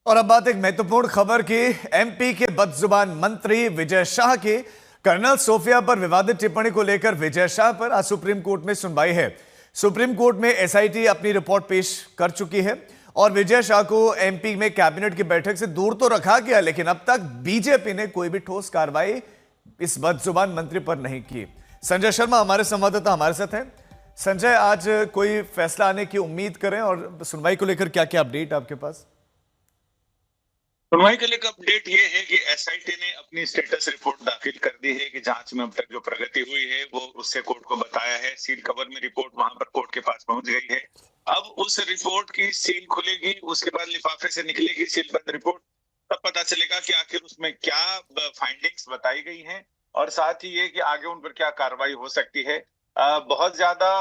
और अब बात एक महत्वपूर्ण खबर की। एमपी के बदजुबान मंत्री विजय शाह की कर्नल सोफिया पर विवादित टिप्पणी को लेकर विजय शाह पर आज सुप्रीम कोर्ट में सुनवाई है। सुप्रीम कोर्ट में एसआईटी अपनी रिपोर्ट पेश कर चुकी है और विजय शाह को एमपी में कैबिनेट की बैठक से दूर तो रखा गया, लेकिन अब तक बीजेपी ने कोई भी ठोस कार्रवाई इस बदजुबान मंत्री पर नहीं की। संजय शर्मा हमारे संवाददाता हमारे साथ हैं। संजय, आज कोई फैसला आने की उम्मीद करें और सुनवाई को लेकर क्या क्या अपडेट आपके पास? सुनवाई के लिए अपडेट ये है कि एसआईटी ने अपनी स्टेटस रिपोर्ट दाखिल कर दी है कि जांच में अब तक जो प्रगति हुई है वो उससे कोर्ट को बताया है। सील कवर में रिपोर्ट वहां पर कोर्ट के पास पहुंच गई है। अब उस रिपोर्ट की सील खुलेगी, उसके बाद लिफाफे से निकलेगी सील बंद रिपोर्ट, तब पता चलेगा कि आखिर उसमें क्या फाइंडिंग्स बताई गई हैं और साथ ही ये कि आगे उन पर क्या कार्रवाई हो सकती है। बहुत ज्यादा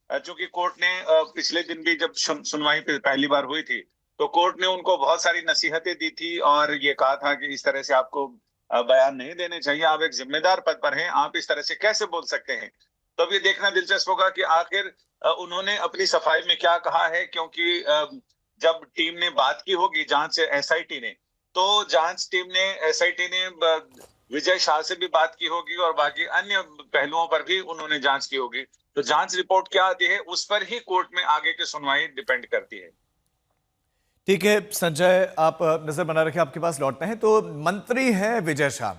चूंकि कोर्ट ने पिछले दिन भी जब सुनवाई पहली बार हुई थी तो कोर्ट ने उनको बहुत सारी नसीहतें दी थी और ये कहा था कि इस तरह से आपको बयान नहीं देने चाहिए, आप एक जिम्मेदार पद पर हैं, आप इस तरह से कैसे बोल सकते हैं। तो अब ये देखना दिलचस्प होगा कि आखिर उन्होंने अपनी सफाई में क्या कहा है, क्योंकि जब टीम ने बात की होगी जांच एसआईटी ने, तो जांच टीम ने एसआईटी ने विजय शाह से भी बात की होगी और बाकी अन्य पहलुओं पर भी उन्होंने जांच की होगी। तो जांच रिपोर्ट क्या आती है उस पर ही कोर्ट में आगे की सुनवाई डिपेंड करती है। ठीक है संजय, आप नजर बना रखें, आपके पास लौटते हैं। तो मंत्री हैं विजय शाह,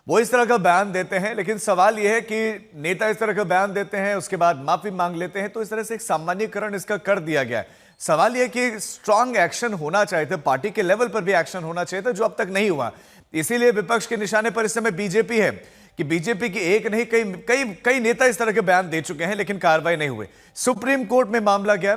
वो इस तरह का बयान देते हैं, लेकिन सवाल यह है कि नेता इस तरह का बयान देते हैं उसके बाद माफी मांग लेते हैं, तो इस तरह से एक सामान्यीकरण इसका कर दिया गया है। सवाल यह कि स्ट्रांग एक्शन होना चाहिए था, पार्टी के लेवल पर भी एक्शन होना चाहिए था, जो अब तक नहीं हुआ। इसीलिए विपक्ष के निशाने पर इस समय बीजेपी है कि बीजेपी की एक नहीं कई कई कई नेता इस तरह के बयान दे चुके हैं, लेकिन कार्रवाई नहीं हुई। सुप्रीम कोर्ट में मामला गया।